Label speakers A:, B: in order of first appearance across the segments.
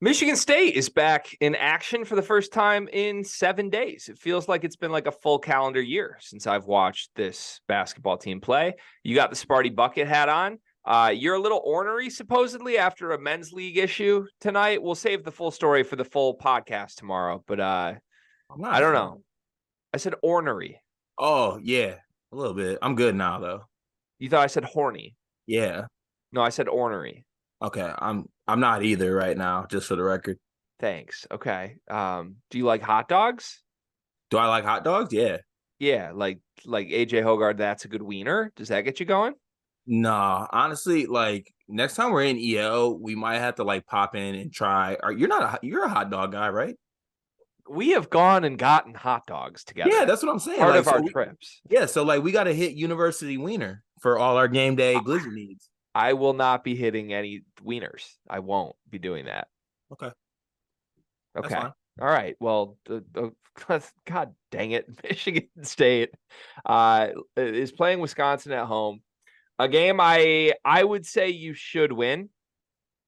A: Michigan State is back in action for the first time in 7 days. It feels like it's been like a full calendar year since I've watched this basketball team play. You got the Sparty bucket hat on. You're a little ornery, supposedly, after a men's league issue tonight. We'll save the full story for the full podcast tomorrow, but I
B: I'm not.
A: don't know. I said ornery.
B: Oh, yeah, a little bit. I'm good now, though.
A: You thought I said horny.
B: Yeah.
A: No, I said ornery.
B: Okay. I'm not either right now, just for the record.
A: Thanks. Okay. Do you like hot dogs?
B: Do I like hot dogs? Yeah.
A: Yeah, like AJ Hogarth, that's a good wiener. Does that get you going?
B: Nah, honestly, like next time we're in EO, we might have to like pop in and try. You're a hot dog guy, right?
A: We have gone and gotten hot dogs together.
B: Yeah, that's what I'm saying.
A: Part
B: like,
A: of our trips.
B: Yeah, so like we got to hit University Wiener for all our game day glizzy needs.
A: I will not be hitting any wieners. I won't be doing that.
B: Okay.
A: Okay. All right. Well, God dang it. Michigan State is playing Wisconsin at home. A game I would say you should win.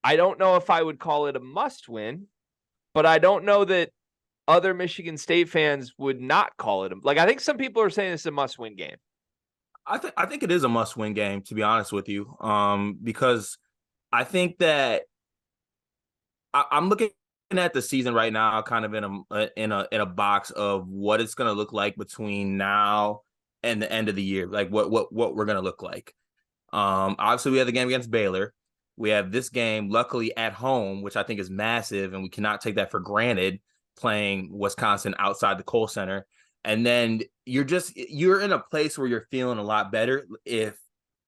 A: I don't know if I would call it a must win, but I don't know that other Michigan State fans would not call it I think some people are saying it's a must win game.
B: I think it is a must win game, to be honest with you. Because I think that I'm looking at the season right now, kind of in a box of what it's going to look like between now and the end of the year, like what we're going to look like. Obviously, we have the game against Baylor. We have this game, luckily at home, which I think is massive, and we cannot take that for granted. Playing Wisconsin outside the Kohl Center, and then you're in a place where you're feeling a lot better if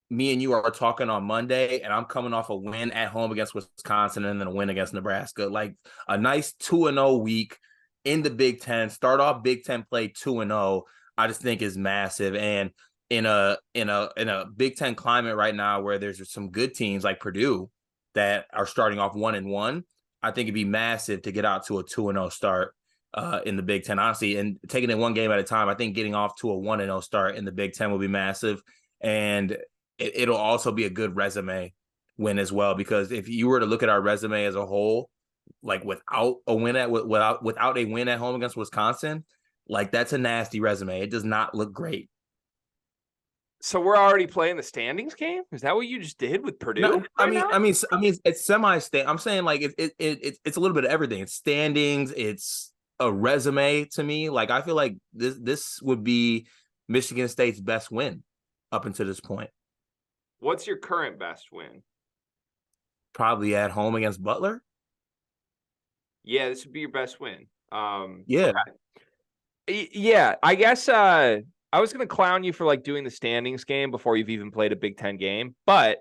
B: me and you are talking on Monday and I'm coming off a win at home against Wisconsin and then a win against Nebraska. Like a nice 2-0 week in the Big Ten, start off Big Ten play 2-0, I just think is massive. And in a Big Ten climate right now where there's some good teams like Purdue that are starting off 1-1, I think it'd be massive to get out to a 2-0 start in the Big Ten, honestly, and taking it one game at a time. I think getting off to a 1-0 start in the Big Ten will be massive. And it'll also be a good resume win as well, because if you were to look at our resume as a whole, like without a win at home against Wisconsin, like that's a nasty resume. It does not look great.
A: So we're already playing the standings game? Is that what you just did with Purdue?
B: No, I mean, it's semi-state. I'm saying like it's a little bit of everything. It's standings. It's a resume to me. Like I feel like this would be Michigan State's best win up until this point.
A: What's your current best win?
B: Probably at home against Butler.
A: Yeah, this would be your best win.
B: Yeah.
A: Okay. Yeah, I guess I was going to clown you for like doing the standings game before you've even played a Big Ten game, but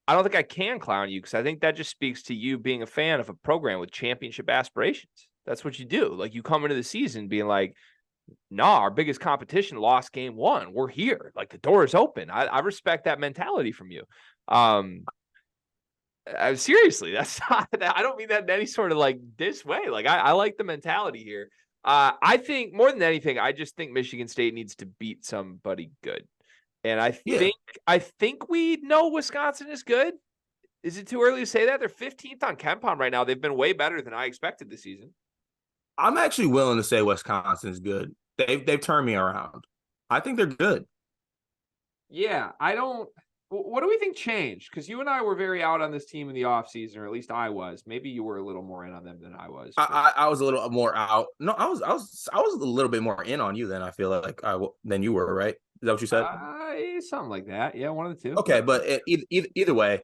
A: I don't think I can clown you because I think that just speaks to you being a fan of a program with championship aspirations. That's what you do. Like you come into the season being like, nah, our biggest competition lost game 1. We're here. Like the door is open. I respect that mentality from you. Seriously, that's not, I don't mean that in any sort of like this way. Like I like the mentality here. I think more than anything, I just think Michigan State needs to beat somebody good. And I think we know Wisconsin is good. Is it too early to say that? They're 15th on KenPom right now. They've been way better than I expected this season.
B: I'm actually willing to say Wisconsin is good. They've turned me around. I think they're good.
A: Yeah, what do we think changed? Because you and I were very out on this team in the offseason, or at least I was. Maybe you were a little more in on them than I was.
B: I was a little more out. No, I was a little bit more in on you than I feel like than you were, right? Is that what you said?
A: Something like that. Yeah, one of the two.
B: Okay, but either way,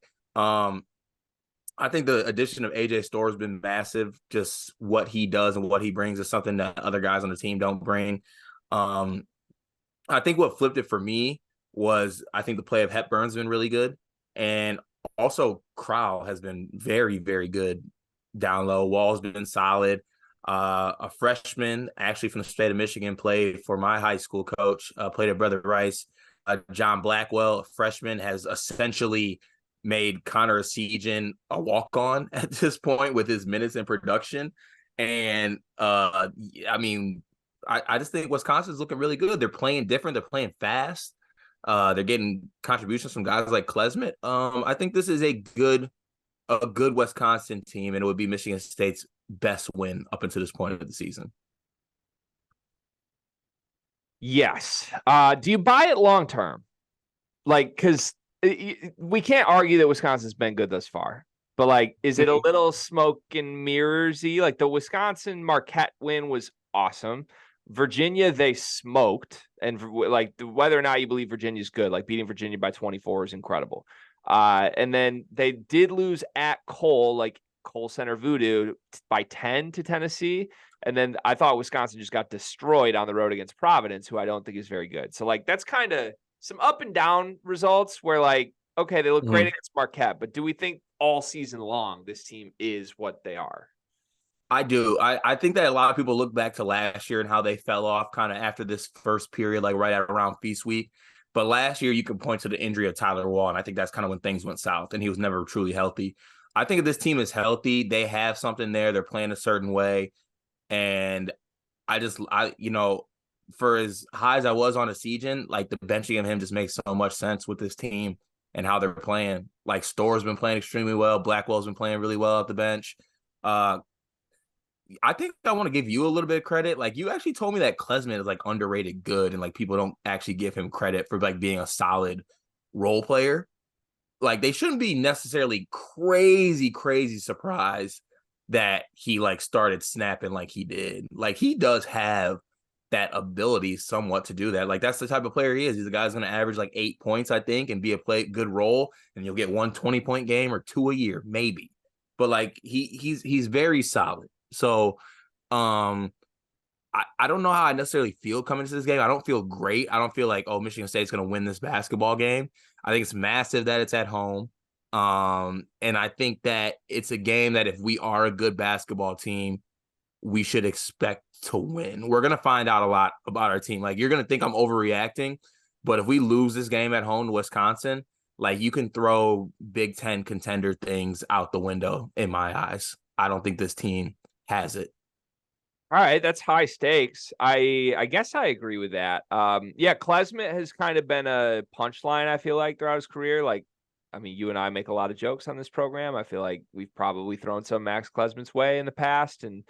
B: I think the addition of AJ Storr has been massive. Just what he does and what he brings is something that other guys on the team don't bring. I think what flipped it for me was I think the play of Hepburn's been really good. And also Crowell has been very, very good down low. Wall's been solid. A freshman actually from the state of Michigan played for my high school coach, played at Brother Rice. John Blackwell, a freshman, has essentially made Connor Essegian a walk-on at this point with his minutes in production. And I just think Wisconsin's looking really good. They're playing different. They're playing fast. They're getting contributions from guys like Klesmit. I think this is a good a good Wisconsin team, and it would be Michigan State's best win up until this point of the season.
A: Yes. Do you buy it long term? Like, because we can't argue that Wisconsin's been good thus far, but like, is it a little smoke and mirrorsy? Like the Wisconsin Marquette win was awesome. Virginia, they smoked, and like whether or not you believe Virginia's good, like beating Virginia by 24 is incredible. And then they did lose at Cole, like Cole Center Voodoo, by 10 to Tennessee. And then I thought Wisconsin just got destroyed on the road against Providence, who I don't think is very good. So like that's kind of some up and down results where like, okay, they look great against Marquette, but do we think all season long this team is what they are?
B: I do. I think that a lot of people look back to last year and how they fell off kind of after this first period, like right at around Feast Week. But last year, you could point to the injury of Tyler Wall, and I think that's kind of when things went south, and he was never truly healthy. I think if this team is healthy, they have something there. They're playing a certain way, and for as high as I was on a season, like the benching of him just makes so much sense with this team and how they're playing. Like Store's been playing extremely well. Blackwell's been playing really well at the bench. I think I want to give you a little bit of credit. Like you actually told me that Klesman is like underrated good, and like people don't actually give him credit for like being a solid role player. Like they shouldn't be necessarily crazy surprised that he like started snapping like he did. Like he does have that ability somewhat to do that. Like that's the type of player he is. He's a guy who's going to average like 8 points, I think, and be a good role, and you'll get 1 20-point game or two a year, maybe. But like he's very solid. So I don't know how I necessarily feel coming to this game. I don't feel great. I don't feel like, oh, Michigan State's going to win this basketball game. I think it's massive that it's at home. And I think that it's a game that if we are a good basketball team, we should expect to win. We're going to find out a lot about our team. Like, you're going to think I'm overreacting, but if we lose this game at home to Wisconsin, like, you can throw Big Ten contender things out the window in my eyes. I don't think this team has it.
A: All right, that's high stakes. I guess I agree with that. Yeah, Klesmit has kind of been a punchline, I feel like, throughout his career. Like, I mean, you and I make a lot of jokes on this program. I feel like we've probably thrown some Max Klesmit's way in the past. And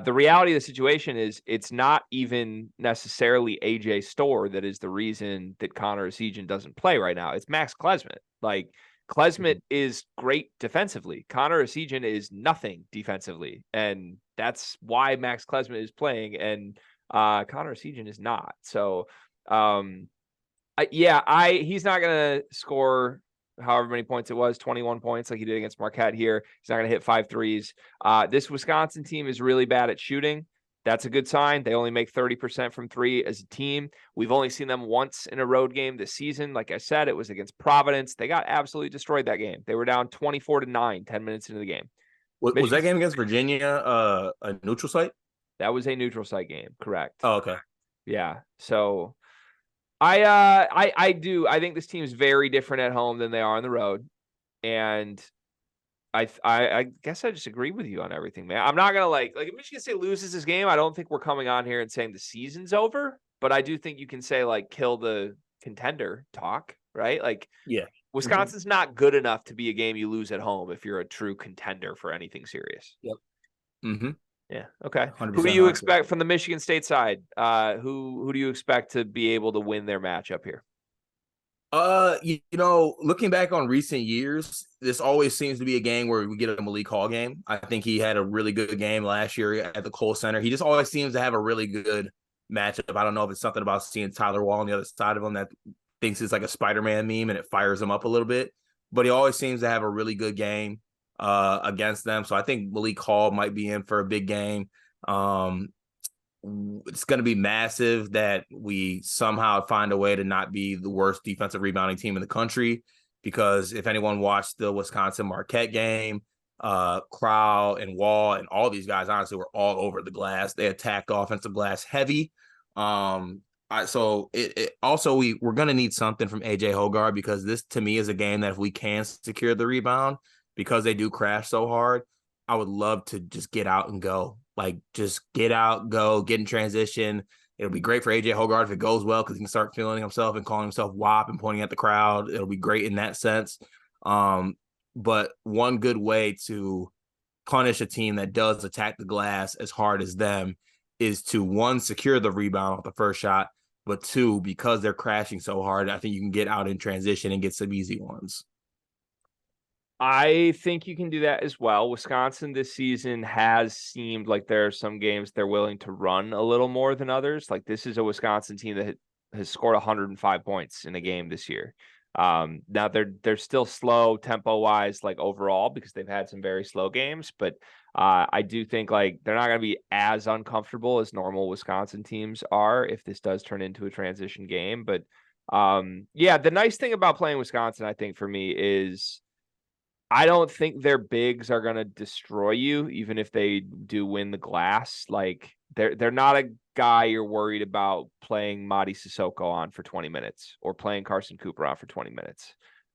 A: the reality of the situation is it's not even necessarily AJ Storr that is the reason that Connor Essegian doesn't play right now. It's Max Klesmit. Like, Klesmit is great defensively. Connor Essegian is nothing defensively. And that's why Max Klesmit is playing and Connor Essegian is not. So, he's not going to score however many points it was, 21 points like he did against Marquette here. He's not going to hit 5 threes. This Wisconsin team is really bad at shooting. That's a good sign. They only make 30% from 3 as a team. We've only seen them once in a road game this season. Like I said, it was against Providence. They got absolutely destroyed that game. They were down 24-9, 10 minutes into the game.
B: Was that game against Virginia a neutral site?
A: That was a neutral site game, correct.
B: Oh, okay.
A: Yeah. So I think this team is very different at home than they are on the road. And I guess I just agree with you on everything, man. I'm not gonna like if Michigan State loses this game, I don't think we're coming on here and saying the season's over. But I do think you can say like kill the contender talk, right? Like,
B: yeah,
A: Wisconsin's not good enough to be a game you lose at home if you're a true contender for anything serious.
B: Yep. Mm-hmm.
A: Yeah. Okay. Who do you expect from the Michigan State side? Who do you expect to be able to win their matchup here?
B: Looking back on recent years, this always seems to be a game where we get a Malik Hall game. I think he had a really good game last year at the Cole Center. He just always seems to have a really good matchup. I don't know if it's something about seeing Tyler Wall on the other side of him that thinks it's like a Spider-Man meme and it fires him up a little bit, but he always seems to have a really good game against them. So I think Malik Hall might be in for a big game. It's going to be massive that we somehow find a way to not be the worst defensive rebounding team in the country, because if anyone watched the Wisconsin Marquette game, Crow and Wall and all these guys honestly were all over the glass. They attacked offensive glass heavy. We're going to need something from AJ Hoggard, because this to me is a game that if we can secure the rebound, because they do crash so hard, I would love to just get out and go. Like, just get out, go, get in transition. It'll be great for AJ Hoggard if it goes well, because he can start feeling himself and calling himself WAP and pointing at the crowd. It'll be great in that sense. but one good way to punish a team that does attack the glass as hard as them is to, one, secure the rebound off the first shot, but two, because they're crashing so hard, I think you can get out in transition and get some easy ones.
A: I think you can do that as well. Wisconsin this season has seemed like there are some games they're willing to run a little more than others. Like this is a Wisconsin team that has scored 105 points in a game this year. Now they're still slow tempo wise, like overall, because they've had some very slow games. But I do think like they're not going to be as uncomfortable as normal Wisconsin teams are if this does turn into a transition game. But yeah, the nice thing about playing Wisconsin, I think for me is I don't think their bigs are gonna destroy you, even if they do win the glass. Like they're not a guy you're worried about playing Mady Sissoko on for 20 minutes or playing Carson Cooper on for 20 minutes.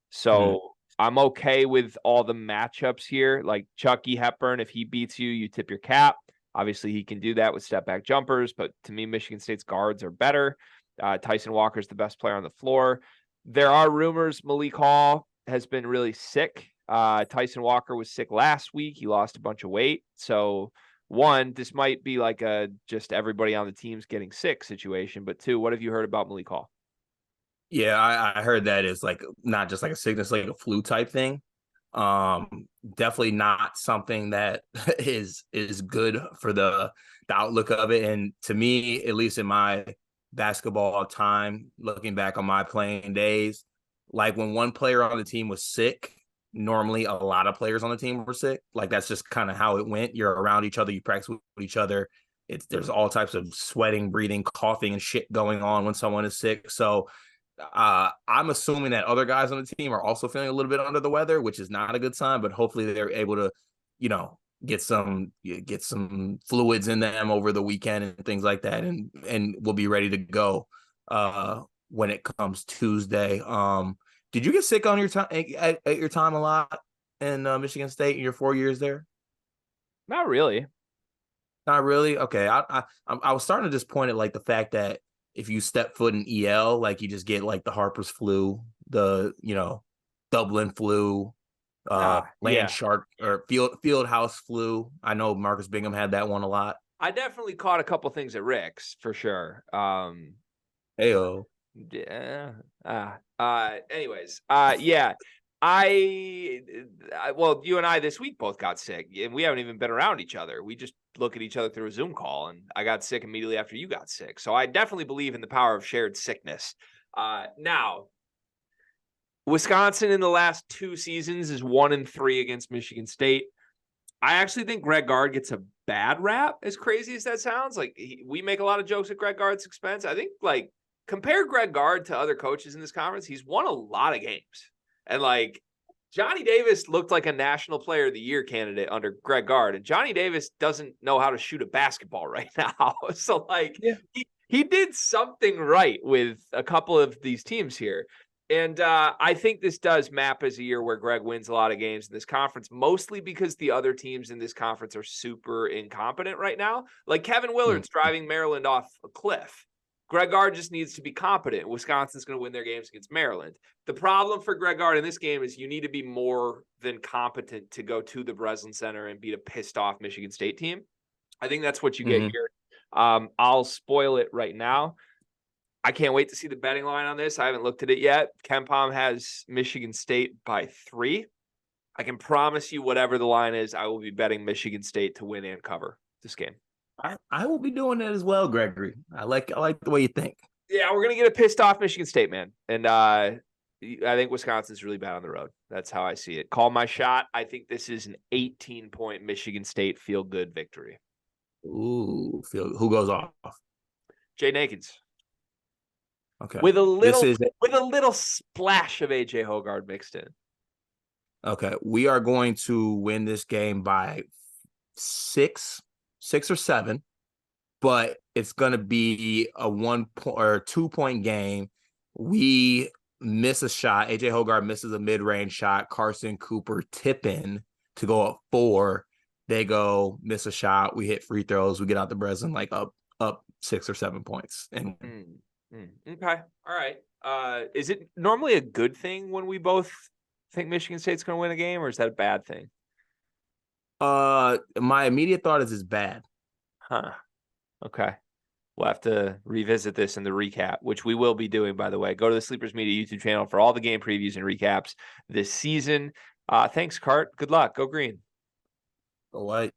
A: So I'm okay with all the matchups here. Like Chucky Hepburn, if he beats you, you tip your cap. Obviously, he can do that with step back jumpers, but to me, Michigan State's guards are better. Tyson Walker's the best player on the floor. There are rumors Malik Hall has been really sick. Tyson Walker was sick last week. He lost a bunch of weight. So one, this might be like a just everybody on the team's getting sick situation. But two, what have you heard about Malik Hall?
B: Yeah, I heard that is like not just like a sickness, like a flu type thing. Definitely not something that is good for the outlook of it. And to me, at least in my basketball time, looking back on my playing days, like when one player on the team was sick, normally a lot of players on the team were sick. Like that's just kind of how it went. You're around each other, you practice with each other. There's all types of sweating, breathing, coughing, and shit going on when someone is sick. So I'm assuming that other guys on the team are also feeling a little bit under the weather, which is not a good sign, but hopefully they're able to, get some fluids in them over the weekend and things like that, and we'll be ready to go when it comes Tuesday. Did you get sick on your time at your time a lot in Michigan State in your 4 years there?
A: Not really.
B: Not really. Okay, I was starting to just point at like the fact that if you step foot in EL, like you just get like the Harper's flu, the Dublin flu, land
A: Yeah.
B: shark or field house flu. I know Marcus Bingham had that one a lot.
A: I definitely caught a couple things at Rick's for sure.
B: Heyo.
A: Yeah. Anyways, yeah. Well, you and I this week both got sick, and we haven't even been around each other. We just look at each other through a Zoom call, and I got sick immediately after you got sick. So I definitely believe in the power of shared sickness. Now, Wisconsin in the last 2 seasons is 1-3 against Michigan State. I actually think Greg Gard gets a bad rap, as crazy as that sounds. Like we make a lot of jokes at Greg Gard's expense. I think like compare Greg Gard to other coaches in this conference. He's won a lot of games. And like Johnny Davis looked like a National Player of the Year candidate under Greg Gard. And Johnny Davis doesn't know how to shoot a basketball right now. So like he did something right with a couple of these teams here. And I think this does map as a year where Greg wins a lot of games in this conference, mostly because the other teams in this conference are super incompetent right now. Like Kevin Willard's driving Maryland off a cliff. Greg Gard just needs to be competent. Wisconsin's going to win their games against Maryland. The problem for Greg Gard in this game is you need to be more than competent to go to the Breslin Center and beat a pissed off Michigan State team. I think that's what you get here. I'll spoil it right now. I can't wait to see the betting line on this. I haven't looked at it yet. KenPom has Michigan State by 3. I can promise you whatever the line is, I will be betting Michigan State to win and cover this game.
B: I will be doing that as well, Gregory. I like the way you think.
A: Yeah, we're going to get a pissed off Michigan State, man. And I think Wisconsin's really bad on the road. That's how I see it. Call my shot. I think this is an 18-point Michigan State feel-good victory.
B: Ooh, who goes off?
A: Jay Nakins.
B: Okay.
A: With a little splash of AJ Hoggard mixed in.
B: Okay. We are going to win this game by 6 or 7, but it's going to be a 1 point or 2 point game. We miss a shot. AJ Hoggard misses a mid-range shot. Carson Cooper tip in to go up 4. They go miss a shot. We hit free throws. We get out the Breslin like up 6 or 7 points. And
A: Okay. All right. Is it normally a good thing when we both think Michigan State's going to win a game, or is that a bad thing?
B: My immediate thought is bad.
A: Huh. Okay. We'll have to revisit this in the recap, which we will be doing, by the way. Go to the Sleepers Media YouTube channel for all the game previews and recaps this season. Thanks, Cart. Good luck. Go green.
B: Go white.